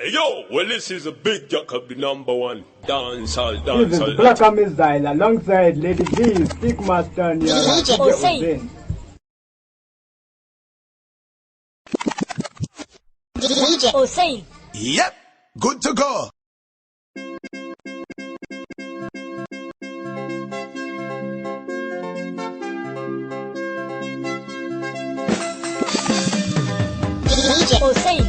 Hey yo, well this is a big Jacob, the #1 dancehall. This is Black Missile alongside Lady V, Stickmaster and DJ Hussein. DJ Hussein. Yep, good to go. DJ Hussein.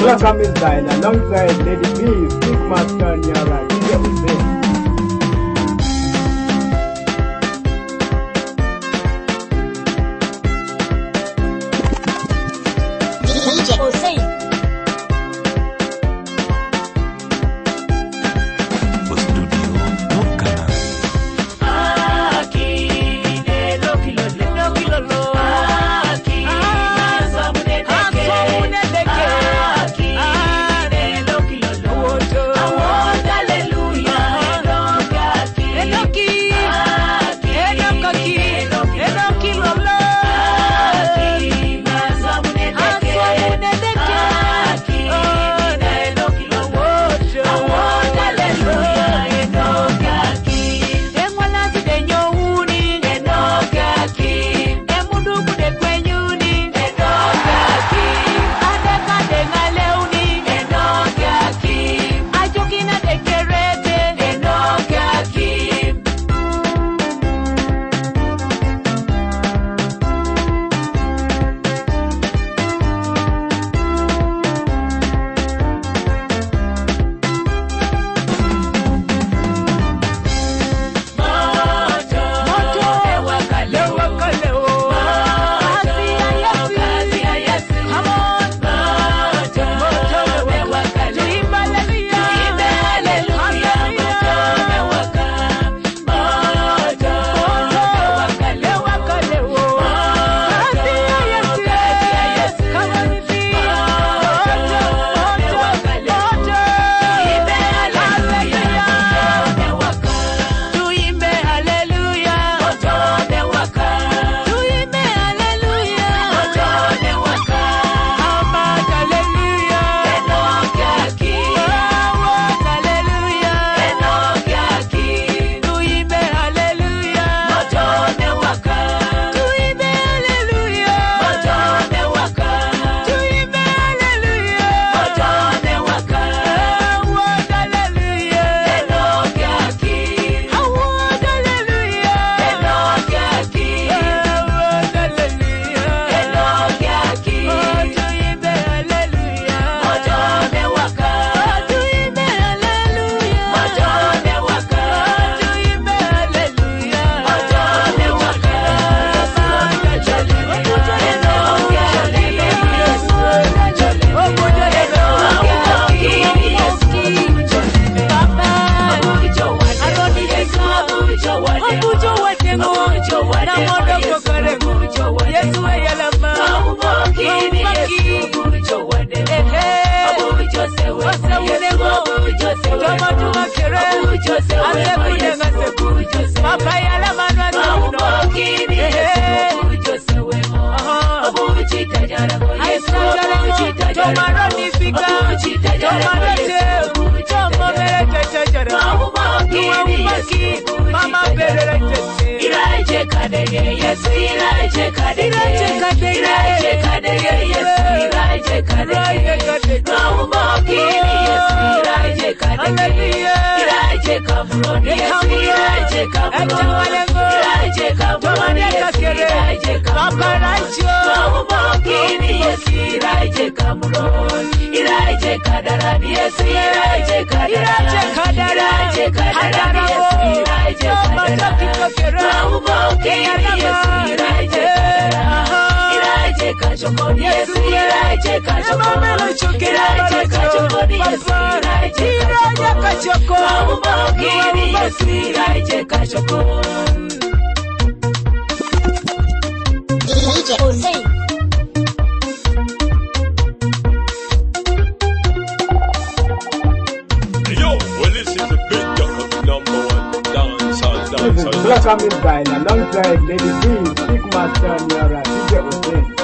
Black Missile alongside Lady V, Stickmaster and DJ Hussein. DJ Hussein. Hallelujah. Black Camel Style alongside Lady B, Big Master Nyara, DJ Hussein.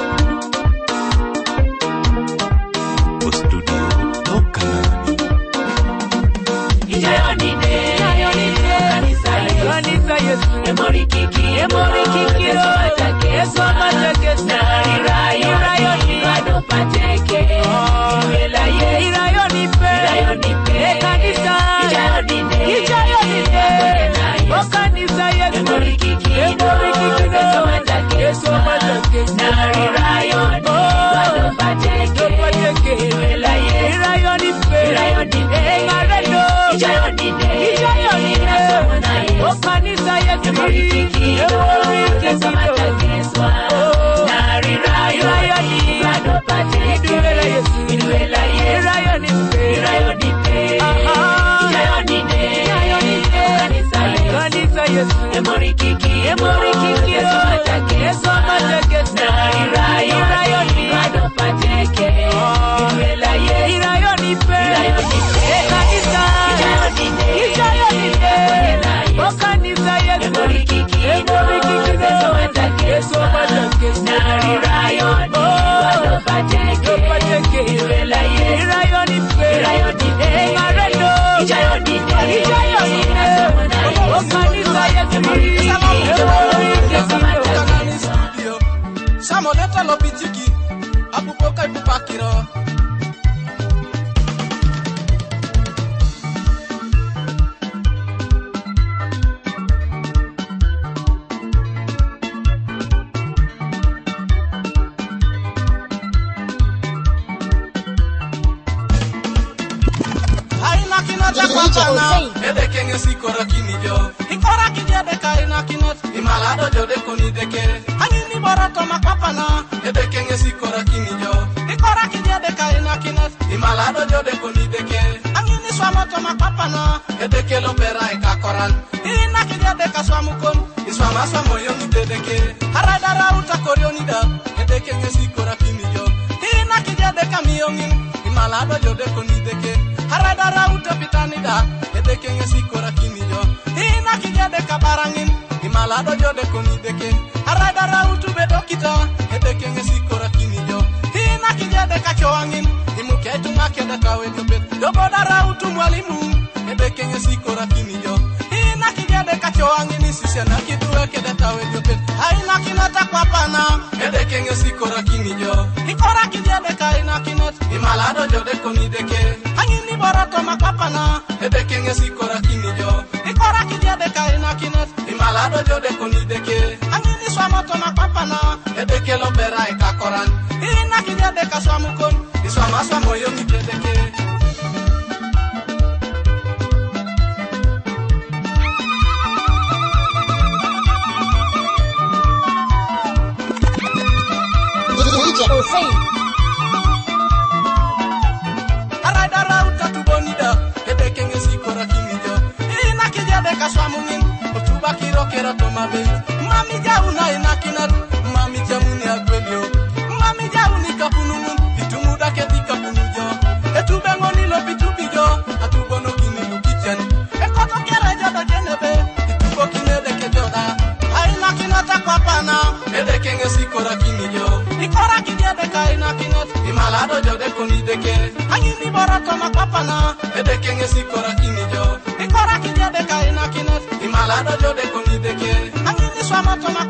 Malado yo de con ideke, angini swama toma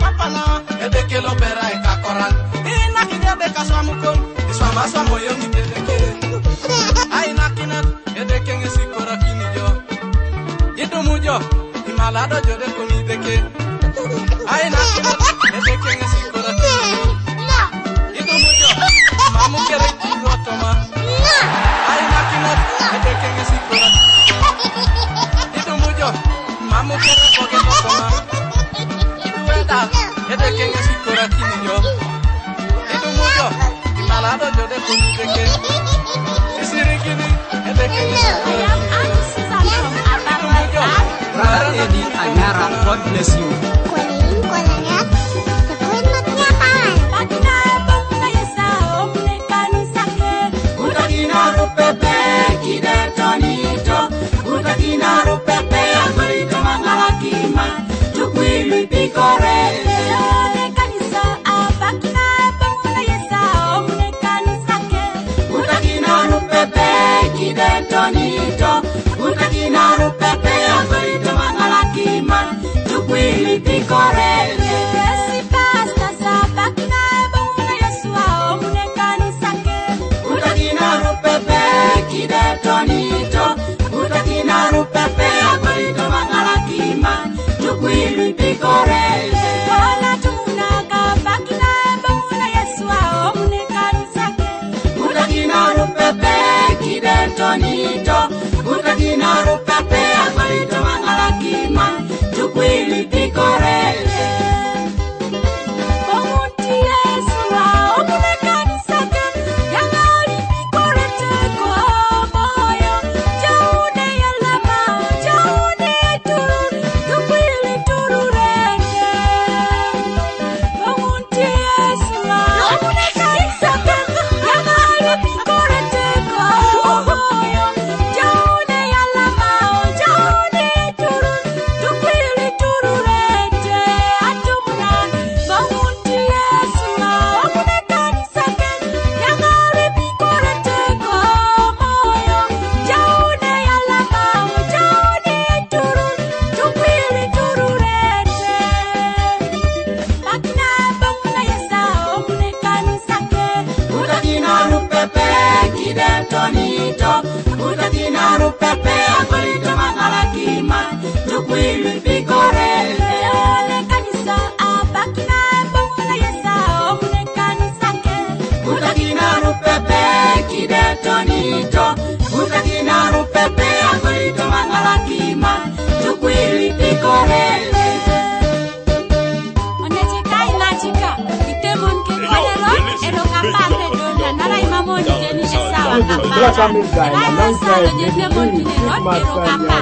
nakinat ede kenge sikora kinijo idu mujo imalado jode koni deke ay nakinat ede kenge sikora kinijo idu mujo mamu kere rotoma ay nakinat ede kenge sikora idu mujo mamu kere koge rotoma idu weda ede kenge sikora kinijo idu mujo imalado jode koni deke Brother Eddie Anyara, God bless you.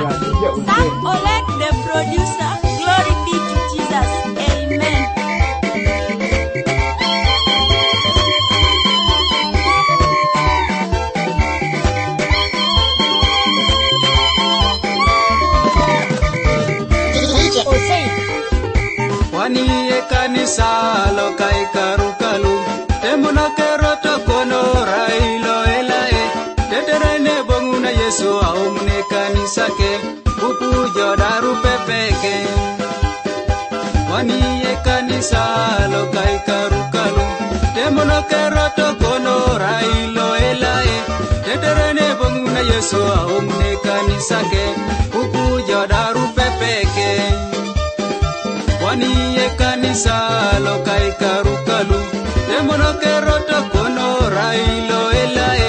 Oleg the producer, glory be to Jesus, amen. DJ Hussein. Wani kanisa lo kai karukalu temuna keroto kono railo elae teterene bonguna Yesu aumne kanisa ke buku jodaru pepeke. Wani kanisa lo kai karukalu temuna keroto kono railo elae teterene bonguna Yesu aumne kanisa ke buku jodaru pepeke. Wani kanisa lo kai karukalu temono keroto kono railo elae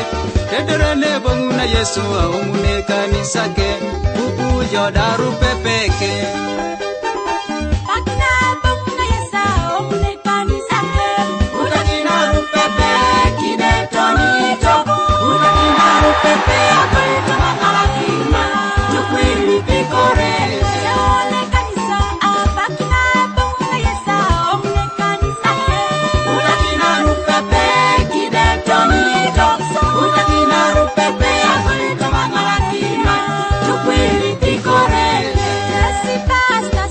teterane bonguna Yesu aumune kanisa ke buku jodaru pepeke. Pasta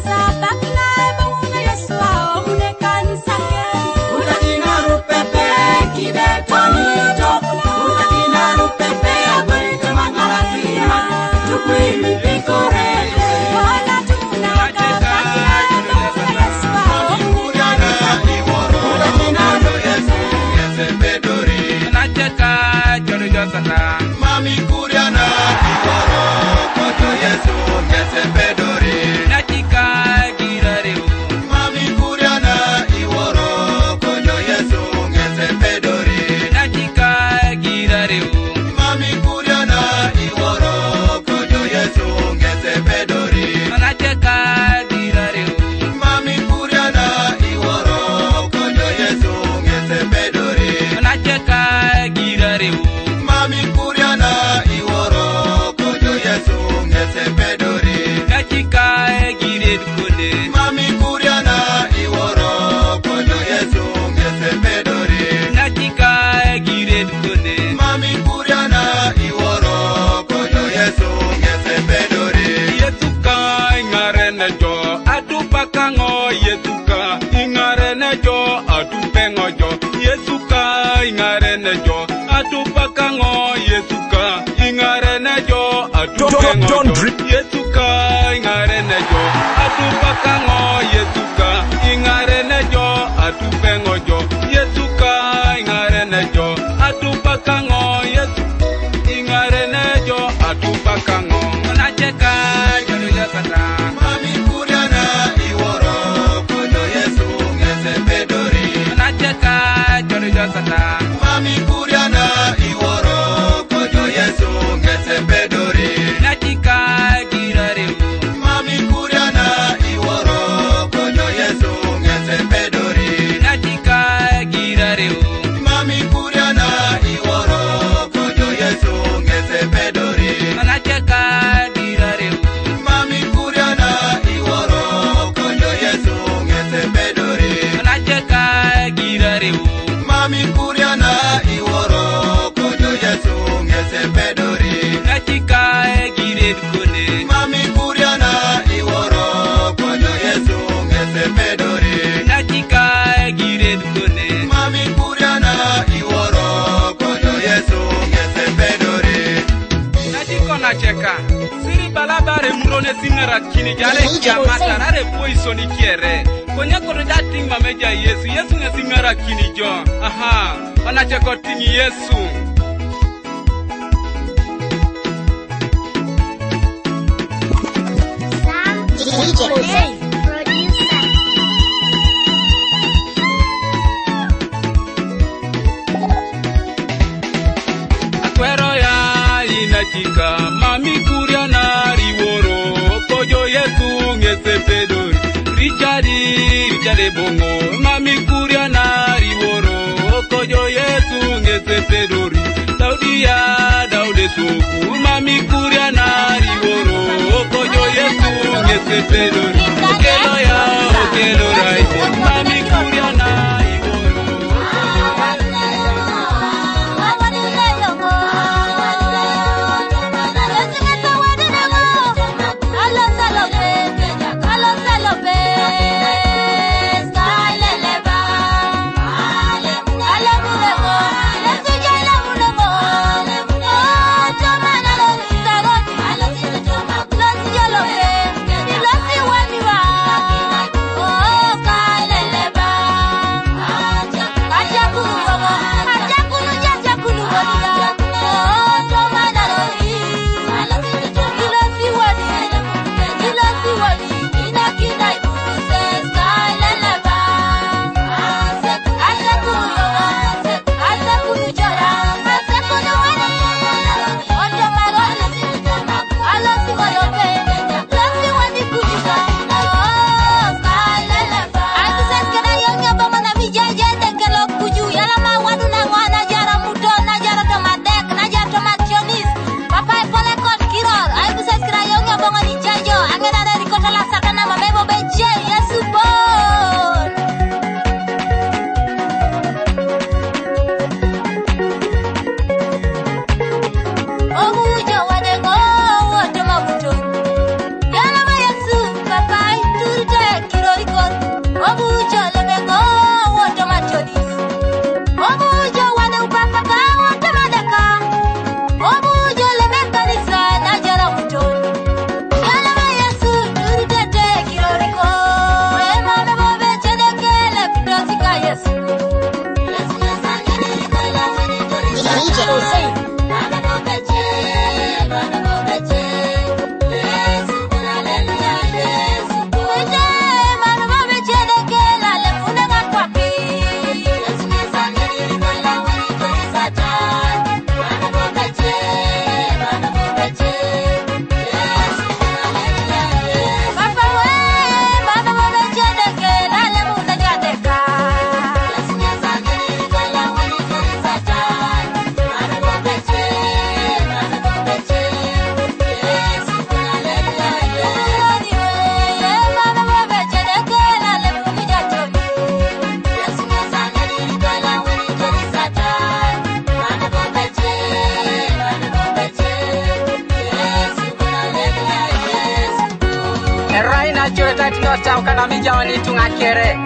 nejo atupengo Yesuka ingare nejo atupakango Yesuka ingare nejo atupengo jo Yesuka ingare nejo atupakango Yesu ingare nejo atupakango Nacheka jono jasata Mami kuriana iworo kojo Yesu ngese pedori Nacheka jono jasata Mami kuriana iworo kojo Yesu ngese pedori Nachika girare Mami kuriana iworo kojo Yesu ngese pedori Nachika girare Mami kuriana iworo kojo Yesu ngese pedori Nacheka girare Mami kuriana iworo kojo Yesu ngese pedori Nacheka girare Mami kuriana iworo kojo Yesu ngese pedori Nachika gire kone Mami kuriana iworo kojo Yesu ngese pedori Nachika gire kone Mami kuriana iworo kojo Yesu ngese pedori Nachiko nacheka Siri balabare murone singara kini jale kiamata Rare poisoni kiere Konya kono dating mameja Yesu Yesu ngesingara kini jo Aha Anacheko tingi Yesu DJ Hussein, producer. Akwero ya inachika Mami kuriana riworo kojo Yesu ngese pedori Richard bongo Mami kuriana riworo kojo Yesu ngese pedori Daude suku Mami kuriana riworo kojo Yesu ngese pedori Okelo ya okelo raite Mami kuriana Tau kana mijawani tunga kere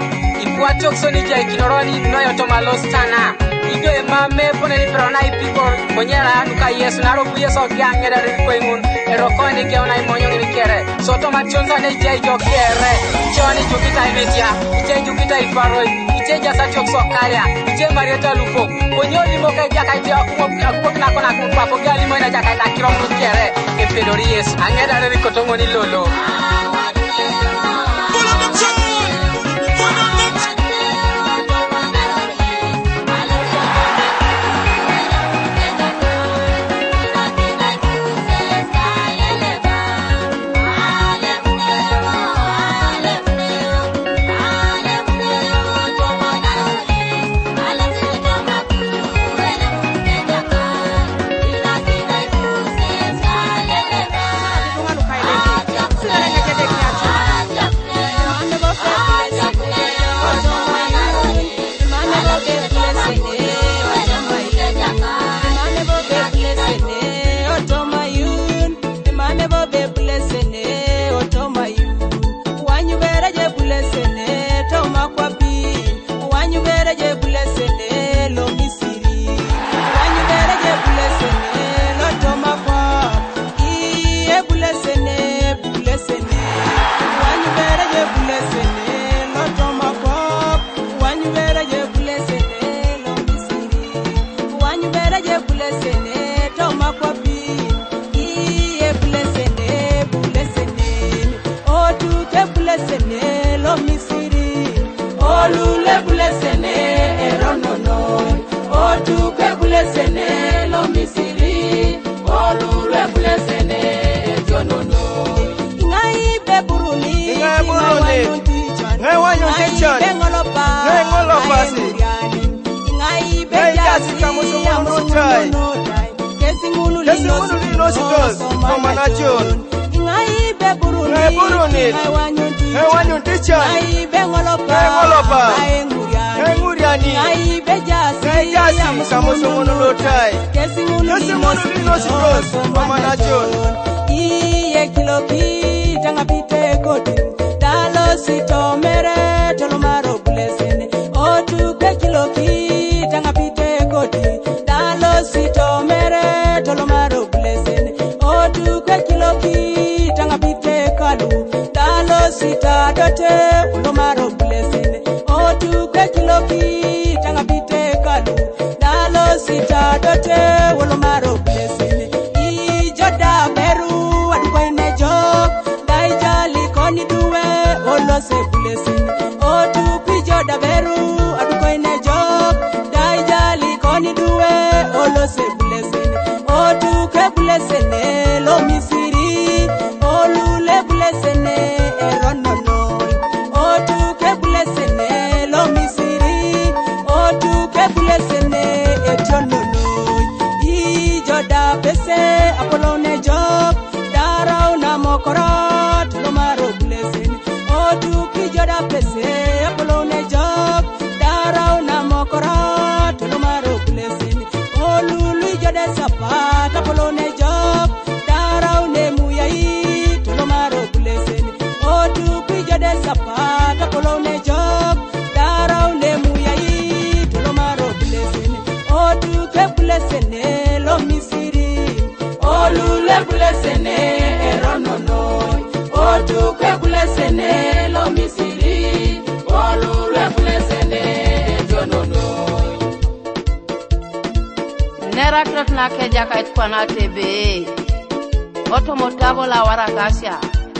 Ikuwa tokso ni jai kinoroni noyo toma lostana ido e mame pone ni prona ipiko monyera nuka Yesu naro buye so gange da ri koingun ero koini ke ona imonyo ni kere so to machonza ne je jo kere choni jukita imetia je jukita ifaroi je jasa chok so karia je marieta lufo konyoli moka jaka je akumo na kona kumpa po gali moina jaka ta kiro mu kere e pedori Yesu angeda ri kotongo ni lolo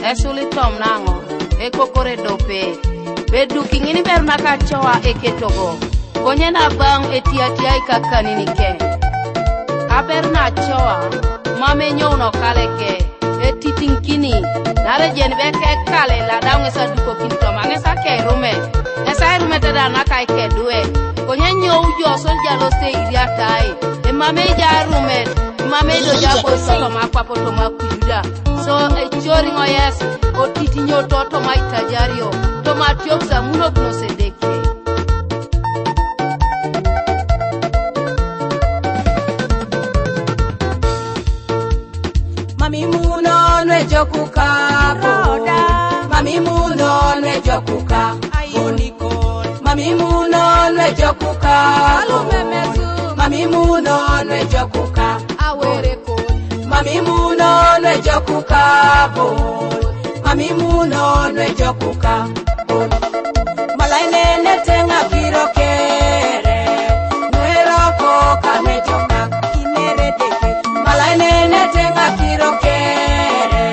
Esuli tom nango, eko kore dope. Bedu kingini berna kachoa eketogo. Konye na bang etiatia ikakani nike. Kaberna choa, mame nyono kaleke. Etiting kini, nare jenbeke kale la daunge sa duko kinto mangesa ke rume. Esa rume tada naka ike due. Konye nyo ujo solja lo se idia tai. E mame ja rume, mame do jabo soto makwa poto makujuda. So e chori ngoyes o titi nyoto to maitajario to matiok sa muno gno sedeke Mami muno nwe jokuka Mami muno nwe jokuka Uniko Mami muno nwe jokuka Mami muno nwe jokuka Mami muno nwe jokuka Mami muno nwe jokuka Malaine netenga kiro kere Nweroko kame joka Inere deke Malaine netenga kiro kere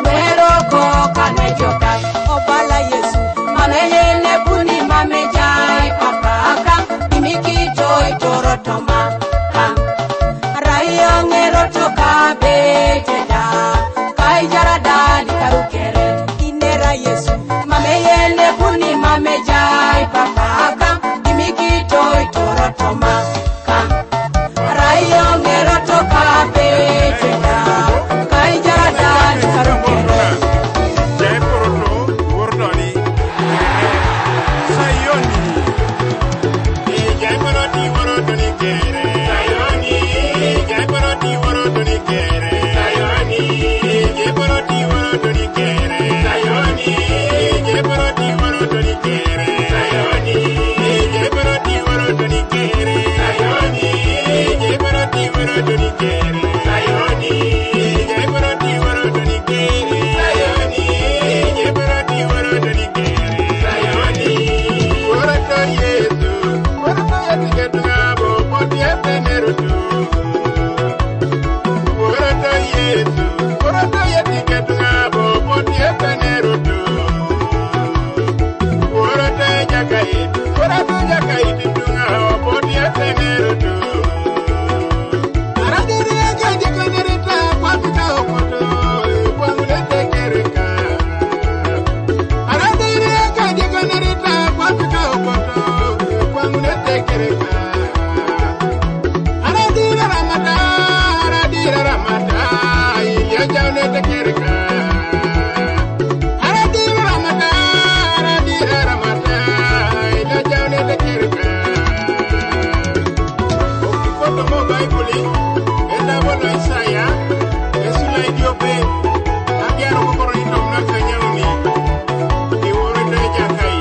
Nweroko kame joka Obala Yesu Malaine nebuni mame jai papaka Imikito itorotoma Rayo ngero toka beteda Kai jaradani karukere Inera Yesu Mame yene buni mame jai papaka Imikito itorotoma Rayo ngero toka beteda Kai jaradani karukere Jai poroto wordoni Sayoni Jai poroti worodoni kere Sayoni Jai poroti worodoni kere Sayoni Jai poroti worodoni kere Sayoni Jai poroti worodoni kere Sayoni Jai poroti worodoni kere Sayoni Jai poroti worodoni kere Sayoni Jai poroti worodoni kere Sayoni Jai poroti worodoni kere Sayoni Woroto Yesu Woroto Yesu ketungabo poti etenerutu Woroto Yesu Woroto Yesu ketungabo poti etenerutu Woroto jakai tungabo poti etenerutu Aradiri ega jekanerita kwa pita okoto kwa mulete kereka Aradiri ega jekanerita kwa pita okoto kwa mulete kereka Aradira ramata ilya jaunete kereka Aradira ramata ilya jaunete kereka Okikoto mo Bible enda bona Isaya esula idiope agiaro kokoro inom na kanyauni iwore de jakai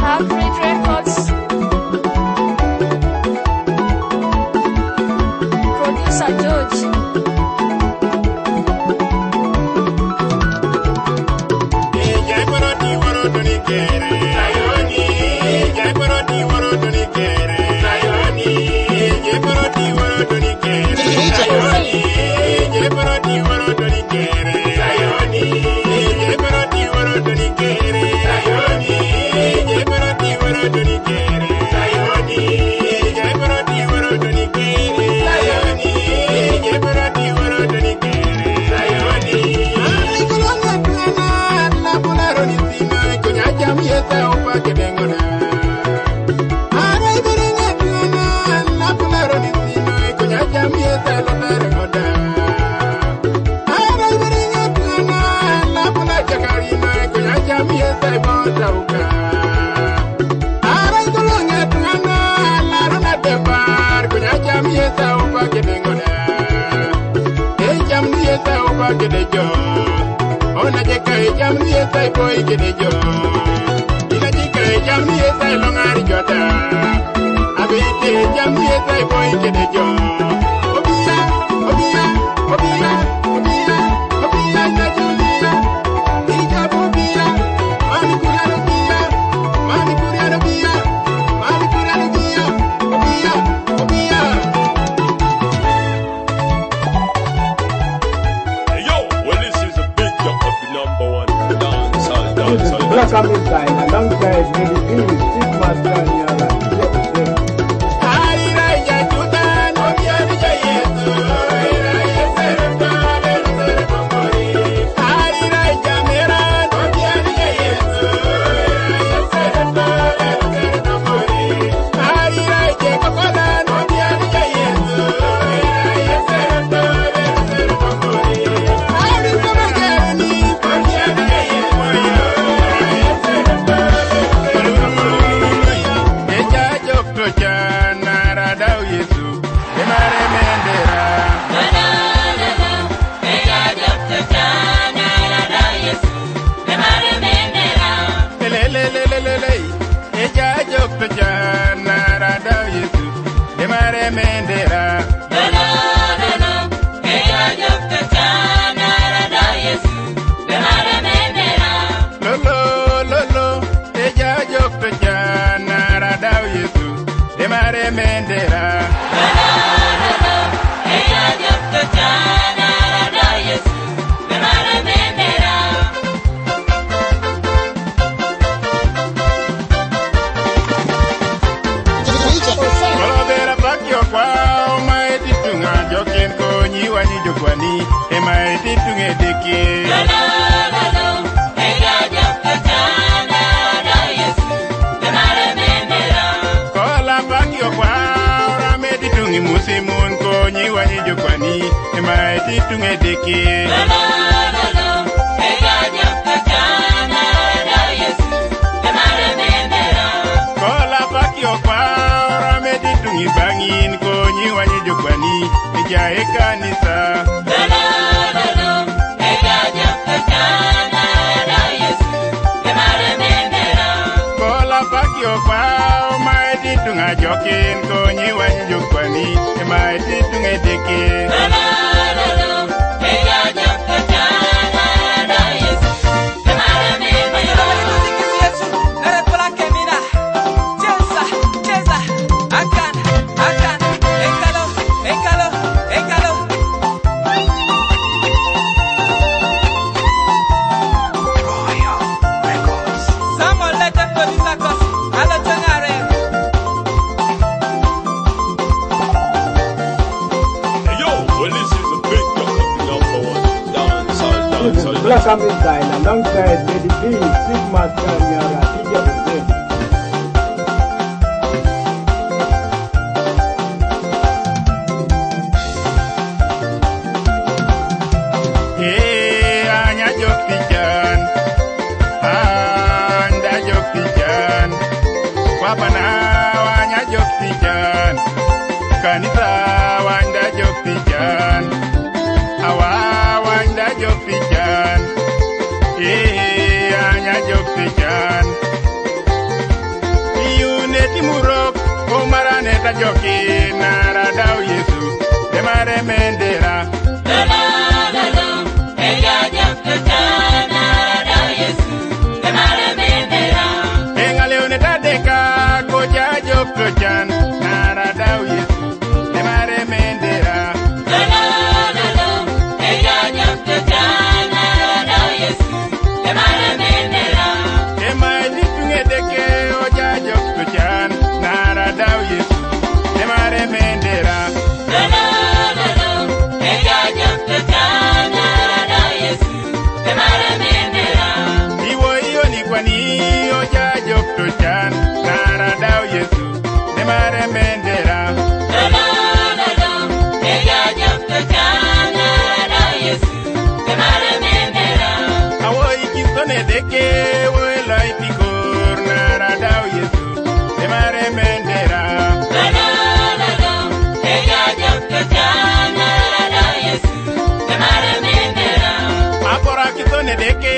Alfred Records. Producer George. Jai poroti worodoni kere Sayoni Jai poroti worodoni kere Sayoni Jai poroti worodoni kere Sayoni Jai poroti worodoni kere Sayoni Jai poroti worodoni kere Sayoni Jai poroti worodoni kere Sayoni Jai poroti worodoni kere Sayoni Jai poroti worodoni kere Sayoni Ai kolonga tuana la polaro ni sima konya jam yeta opa kedengona Ai beringa tuana la polaro ni sima konya jam yeta lo terengoda Ai beringa tuana la polaro jakarina konya jam yeta bota uka Ai kolonga tuana la rona debar konya jam yeta opa kedengona jam yeta opa kedejo Ona jeka jam yeta boy kedejo Ina jeka jam yeta longari jota Abete jam yeta boy kedejo Obia obia obia obia obia na jubia Ija bobia mami kurano bia mami kurano bia mami kurano bia obia obia Hey, yo, well, this is a big Jacob, number one. Dancehall, This is dancehall, Black dancehall. Amin Time alongside Lady B, Chief Master Nyara, DJ Hussein. Thank you. mare mendera. Lolo, lolo, eya jokta chana rada Yesu, de mare mendera. Lolo, lolo, eya jokta chana rada Yesu, de mare mendera. Lolo, lolo, eya jokta chana rada Yesu, de mare mendera. Vera pakyo kwa omaeti tunga joken ko nyiwa ni jokwani emaeti tunge deke. Lolo, lolo, eya jokta chana rada Yesu, de mare mendera. Kola pakyo kwa orameti tungi musimun ko nyiwa ni jokwani emaeti tunge deke. Lolo, lolo, eya jokta chana rada Yesu, de mare mendera. Kola pakyo kwa orameti tungi bangin ko nyiwa ni jokwani ejae kanisa. Lolo, lolo, eya jokta chana rada Yesu, de mare mendera. Kola pakyo kwa omaeti tunga joken ko nyiwa ni jokwani emaeti tunge deke. Lolo, lolo, eya jokta chana rada Yesu, de mare mendera. Black Army Style alongside Lady B, Sigma Nyara, DJ Hussein. Anya jok pijan, anda jok pijan, wapana wanya jok pijan, kanisa wanda jok pijan, awa wanda jok pijan, anya jok pijan, iune timurok, umarane ta joki naradau Yesu, demare mendera. Lolo, lolo, eya jokta chana rada Yesu, de mare mendera. Engaleone tadeka koja jok tojan naradau Yesu, demare mendera. Lolo, lolo, eya jokta chana rada Yesu, de mare mendera. Emaiti tunge deke oja jok tojan naradau Yesu, demare mendera. Lolo, lolo, eya jokta chana rada Yesu, de mare mendera. Iwo iyo ni kwani oja jok tojan naradau Yesu, demare mendera. Lolo, lolo, eya jokta chana rada Yesu, de mare mendera. Awo ikisone deke wela ipikor naradau Yesu, demare mendera. Lolo, lolo, eya jokta chana rada Yesu, de mare mendera. Akora kisone deke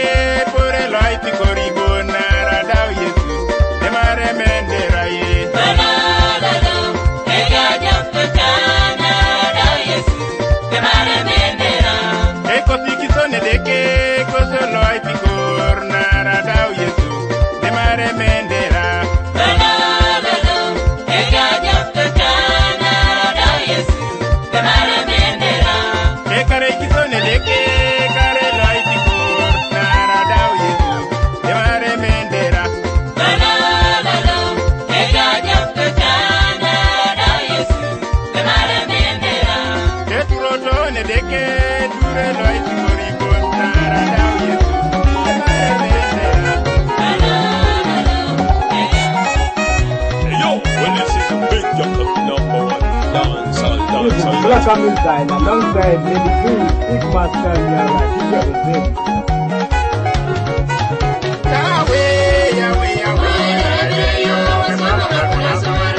pore loy pikorigo naradau Yesu, demare mendera ye. Lolo, lolo, eya jokta chana rada Yesu, de mare mendera. Ekosi kisone deke koso loy pikor naradau Yesu, demare mendera. Lolo, lolo, eya jokta chana rada Yesu, de mare mendera. Ekare kisone deke kare loy pikor naradau Yesu, demare mendera. Lolo, lolo, eya jokta chana rada Yesu, de mare mendera. Keturoto ne deke dure loy pikorigo naradau Yesu, demare mendera. Hey yo, well this is a big jump up number one. Dancehall. Black Army Style alongside Lady B, Sigma Nyara, DJ Hussein. Yahweh, Yahweh, Yahweh, Yahweh,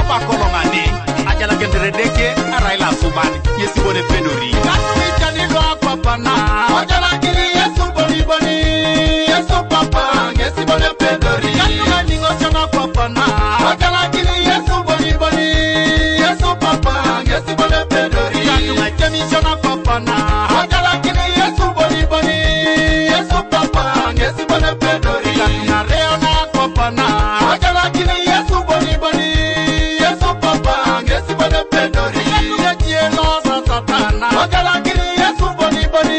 papa kolongani ajala kendredeke araila subani yesi bone pedori katumi jani lo papa na ajala kiri yesu boni boni yesu papa yesi bone pedori katuma ningo chana papa na ajala kiri yesu boni boni yesu papa yesi bone pedori katuma jemi chana papa na ajala kiri yesu boni boni yesu papa yesi bone pedori katuma reo na papa na ajala kiri yesu boni boni yesu papa yesi bone pedori katuma jielo sa satana ajala kiri yesu boni boni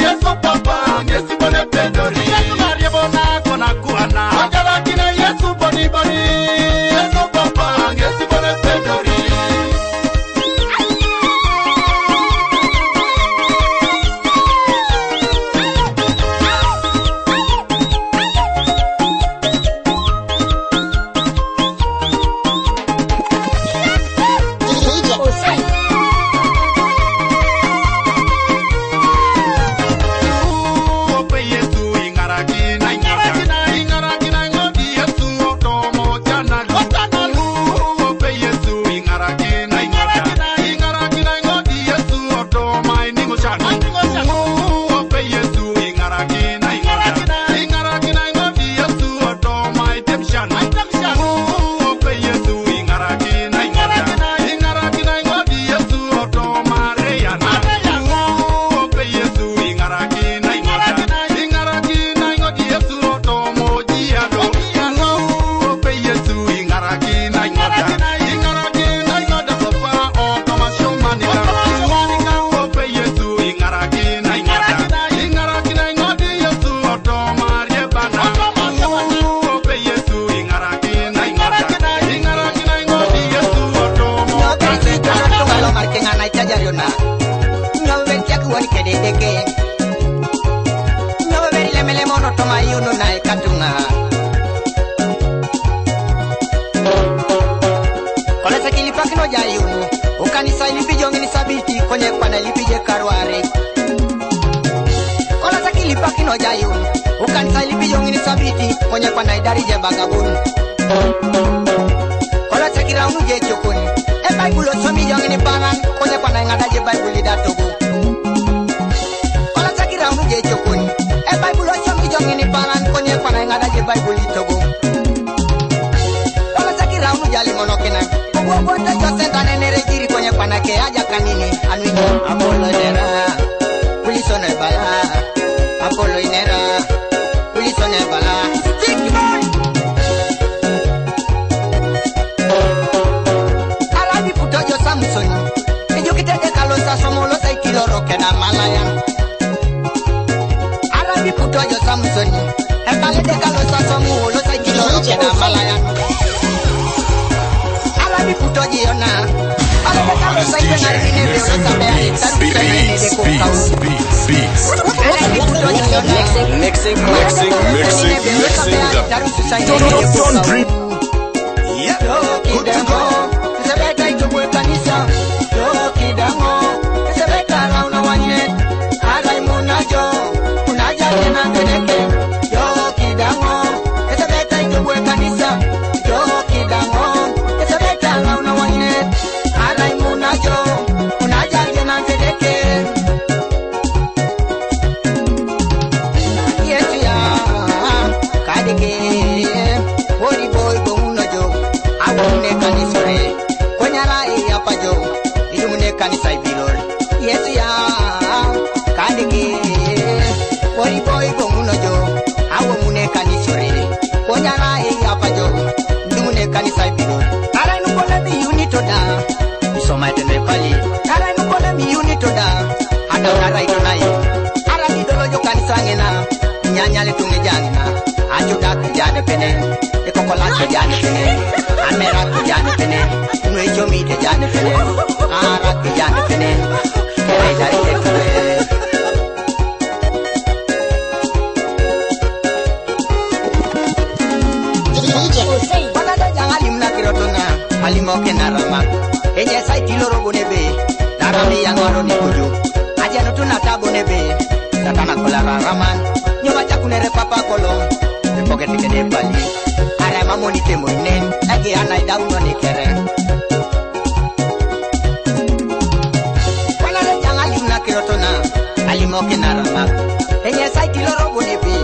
yesu papa yesi bone pedori katuma riebo na kona kuana ajala kiri yesu boni boni yesu papa yesi bone pedori DJ Hussein. Ope Yesu ingaraki na ingaraki na ngodi Yesu otomo jana Ope Yesu ingaraki na ingaraki na ngodi Yesu otomo iningo chana Ope Yesu ingaraki na ingaraki na ngodi Yesu otomo itemshana Ope Yesu ingaraki na ingaraki na ngodi Yesu otomo reyana Ope Yesu ingaraki na ingaraki na ngodi Yesu otomo jiado Ope Yesu ingaraki na ingaraki na ngodi papa otomo shomani Ope Yesu ingaraki na ingaraki na ngodi Yesu otomo rebana Ope Yesu ingaraki na ingaraki na ngodi Yesu otomo Kalau marking anak jajariona, nyawa tiak wani kedeke. Nyawa beri lemele mono toma yunu naik katunga. Kalau sekili pakino jayunu, ukanisa ilipijong ini sabiti konye pana ilipije karware. Kalau sekili pakino jayunu, ukanisa ilipijong ini sabiti konye pana idari je bagabun. Kalau sekira unu je chokoni. Bible somi yang ini pangan konye pana ngada je Bible datogo Ola sakira unu je chokoni Bible somi yang ini pangan konye pana ngada je Bible togo Ola sakira unu jali monokena Kwa bonda josenta nenere jiri konye pana ke aja kanini anuini Apollo nera Pulisone bala Apollo inera Pulisone bala Stick boy Tojo Samson, ejo kita de kalosa somolo sai kiloro kena malayan. Arabi putojo Samson, ekale de kalosa somolo sai kiloro kena malayan. Arabi putoji ona, ale de kalosa kena rine de ona sabe ali taru kena ni de kokau. Arabi putoji ona, mixing taru susai ni de kokau. Yeah, good to go. Sebeta itu buat kanisa, yo kidango. Sebeta launa wanyet, arai munajo, munaja jena kedeke, yo kidango. Sebeta itu buat kanisa, yo kidango. Sebeta launa wanyet, arai munajo, munaja jena kedeke. Yes ya, kadeke, body boy bomunajo, awone kanisore. Pajo, itu mune kanisa ibilol. Yes ya, kadege. Wori boy gomuno jo, awo mune kanisore. Konyara ya pajo, itu mune kanisa ibilol. Ara nu kola mi unito da, isoma tene pali. Ara nu kola mi unito da, ada ora itu nai. Ara di dolo jo kanisa ngena, nyanya le tunge jangna. Ajo da kujane pene, ekokola kujane pene. Amera kujane pene. Nuejo mi te jane pene, ara te jane pene, kere dari te kue. DJ Hussein. Wana da jangan limna kirotona, halimo kenarama. Enye sai kiloro bonebe, narami yang waro ni kuju. Aja nutu nata bonebe, satana kola raman. Nyoba chakunere papa kolong, pocket ke de bali ara mamoni te moinen agi ana da uno ni kere wala janga limna kirotona alimo kinarama enye sai kiloro bonebi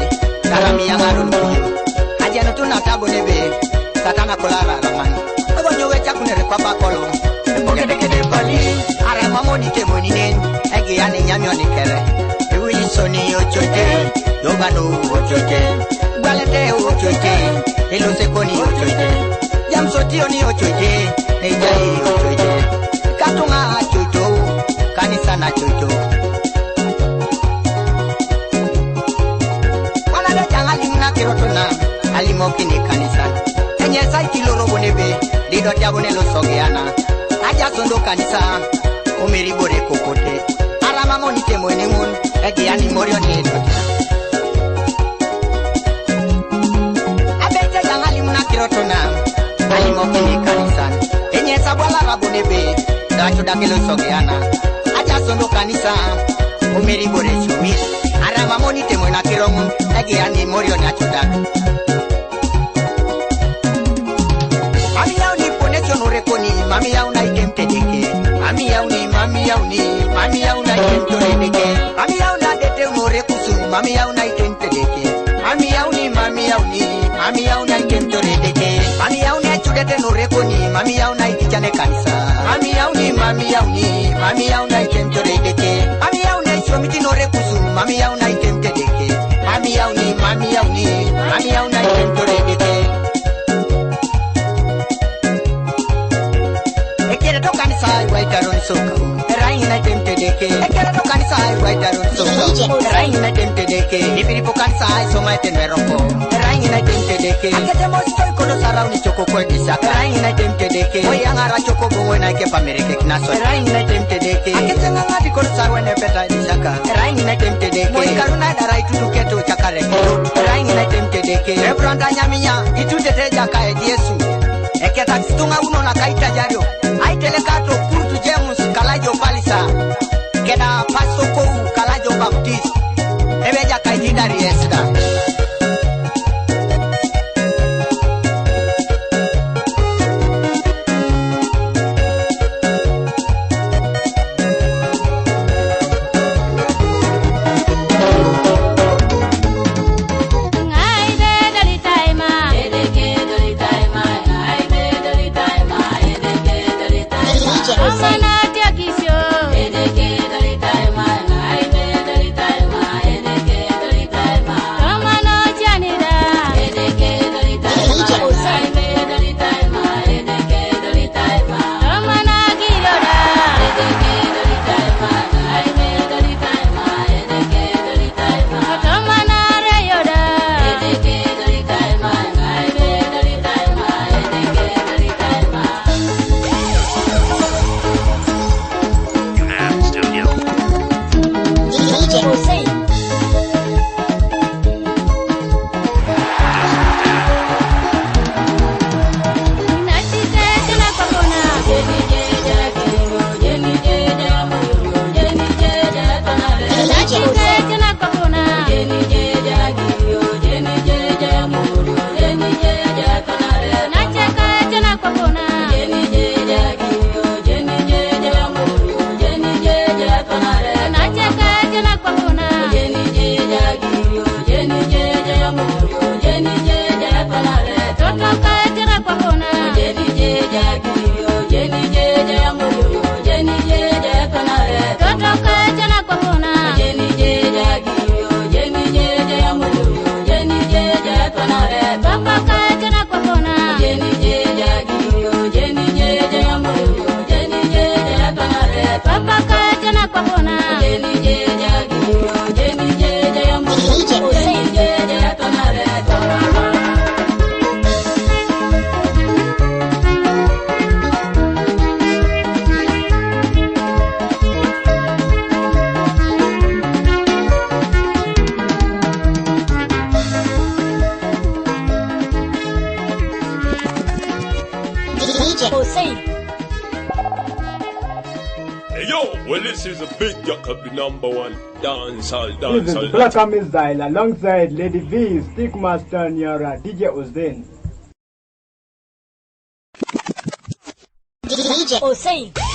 karami yangaron biyo ajano tuna tabo nebe satana kolara ramani abo nyowe chakunere kwa bakolo pocket ke de bali ara mamoni te moinen agi ana nyamyo ni kere Soni ochote, yobano ochote, balete ochote, eloseconi ochote, jamsotio ni ochote, ejai ochote, katunga chocho, kanisa na chocho. Wana de janga limna kirotona, alimoki ni kanisa. Enye sai kiloro bonebe, lido diabone lo sogeana. Aja sondo kanisa, umeri bore kokote. Arama monite mwenemun. Egi ani morio ni edota Abeja jangali muna kirotona Alimo kini kanisan Enye sabwala rabonebe Dacho dakilo sogeana Aja sondo kanisa Umeri bore chumi Arama moni temwe na kirongun Egi ani morio ni achodak Mami yao ni ponecho nurekoni Mami yao na itemte deke Mami yao ni Mami yao na itemte deke Mami yao na dete umore kusu Mami yao na itente deke Mami yao na itente deke Mami yao na chudete nurekoni Mami yao na itichane kanisa Mami yao na itente deke Mami yao na ishomiti nore kusu Mami yao na itente deke Mami yao na itente deke Ekere to kanisa waitaron soka Raina temte deke Ekere to kanisa waitaron soka Raina temte deke Nipiripo kanisa soma etenveroko Raina temte deke Akete mostoi kono sarau ni choko kwe disaka Raina temte deke Oyangara choko bongwe na ike pamereke kinaso Raina temte deke Akete ngangadi kono sarau ene peta disaka Raina temte deke Moikaruna darai tutuketo chakare Raina temte deke Rebranda nyaminya itutete jaka Yesu Eketa kistunga uno na kaita jario Aitelekato kurtu James kalajo palisa Keda pasto kou kalajo baptist Ebeja kaitidari esta yo, well this is a big jack up the #1 dancehall. This is Black Missile alongside Lady V, Stickmaster Nyara, DJ Hussein. DJ Hussein.